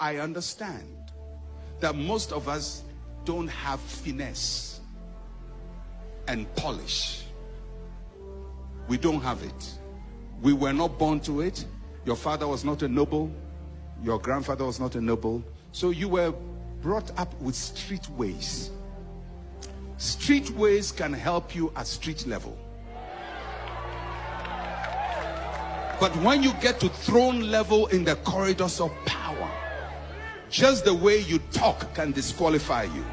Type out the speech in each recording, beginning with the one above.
I understand that most of us don't have finesse and polish. We don't have it. We were not born to it. Your father was not a noble. Your grandfather was not a noble. So you were brought up with street ways. Street ways can help you at street level. But when you get to throne level in the corridors of power, just the way you talk can disqualify you.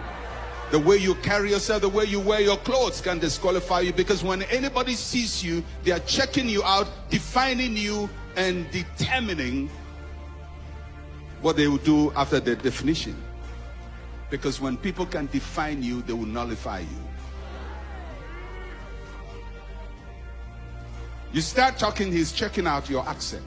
The way you carry yourself, the way you wear your clothes can disqualify you, because when anybody sees you, they are checking you out, defining you, and determining what they will do after the definition. Because when people can define you, they will nullify you. You start talking, he's checking out your accent.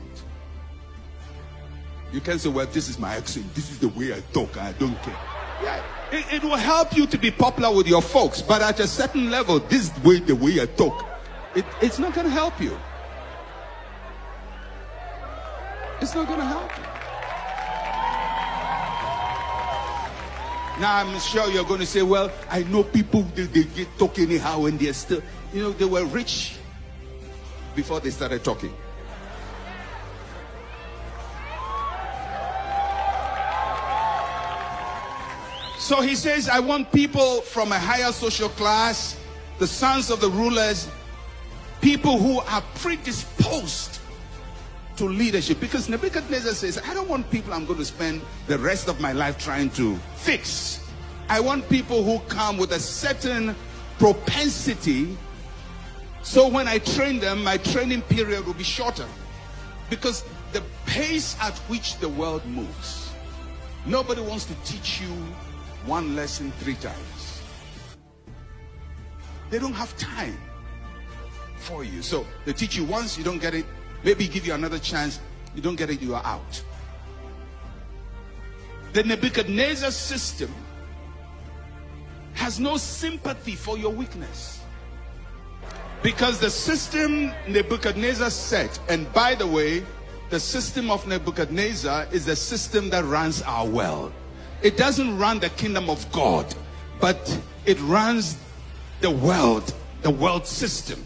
You can say, well, this is my accent. This is the way I talk. I don't care. Yeah, it will help you to be popular with your folks. But at a certain level, this way, the way I talk, it's not going to help you. It's not going to help you. Now, I'm sure you're going to say, well, I know people, they get talk anyhow and they're still, they were rich before they started talking. So he says, I want people from a higher social class, the sons of the rulers, people who are predisposed to leadership. Because Nebuchadnezzar says, I don't want people I'm going to spend the rest of my life trying to fix. I want people who come with a certain propensity, so when I train them, my training period will be shorter. Because the pace at which the world moves, nobody wants to teach you one lesson 3 times. They don't have time for you. So they teach you once, you don't get it. Maybe give you another chance, you don't get it, you are out. The Nebuchadnezzar system has no sympathy for your weakness. Because the system Nebuchadnezzar set, and by the way, the system of Nebuchadnezzar is the system that runs our world. It doesn't run the kingdom of God, but it runs the world system.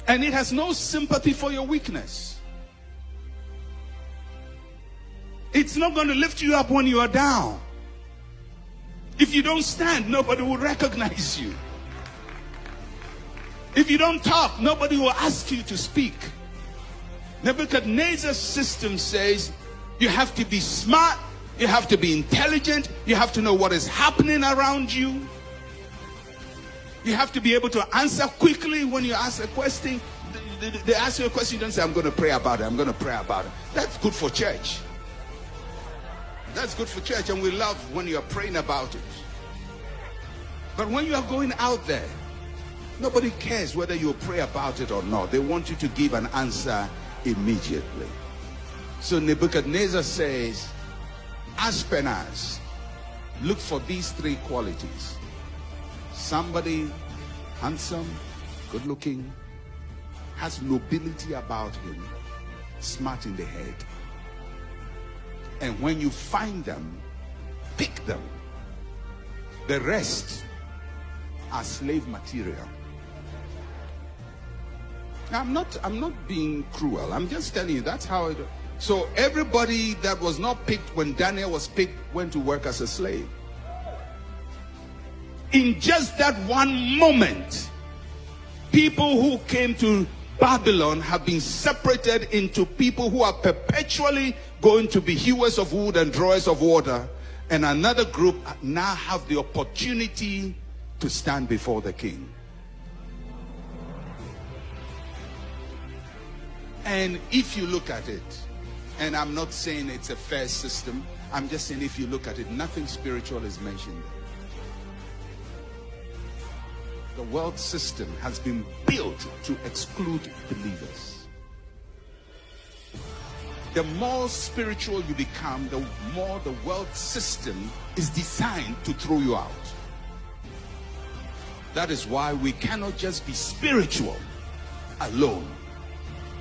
And it has no sympathy for your weakness. It's not going to lift you up when you are down. If you don't stand, nobody will recognize you. If you don't talk, nobody will ask you to speak. Nebuchadnezzar's system says you have to be smart, you have to be intelligent, you have to know what is happening around you. You have to be able to answer quickly when you ask a question. They ask you a question, you don't say, I'm going to pray about it, I'm going to pray about it. That's good for church. That's good for church, and we love when you're praying about it. But when you are going out there, nobody cares whether you pray about it or not. They want you to give an answer immediately. So Nebuchadnezzar says, Ashpenaz, look for these 3 qualities. Somebody handsome, good looking, has nobility about him, smart in the head. And when you find them, pick them. The rest are slave material. Now, I'm not being cruel. I'm just telling you that's how it. So everybody that was not picked when Daniel was picked went to work as a slave. In just that one moment, people who came to Babylon have been separated into people who are perpetually going to be hewers of wood and drawers of water, and another group now have the opportunity to stand before the king. And if you look at it, and I'm not saying it's a fair system, I'm just saying if you look at it, nothing spiritual is mentioned. The world system has been built to exclude believers. The more spiritual you become, the more the world system is designed to throw you out. That is why we cannot just be spiritual alone.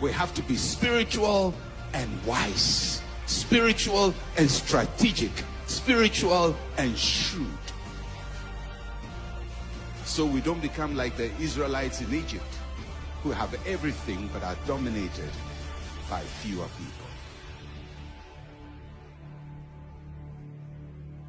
We have to be spiritual and wise. spiritual and strategic, spiritual and shrewd. So we don't become like the Israelites in Egypt, who have everything but are dominated by fewer people.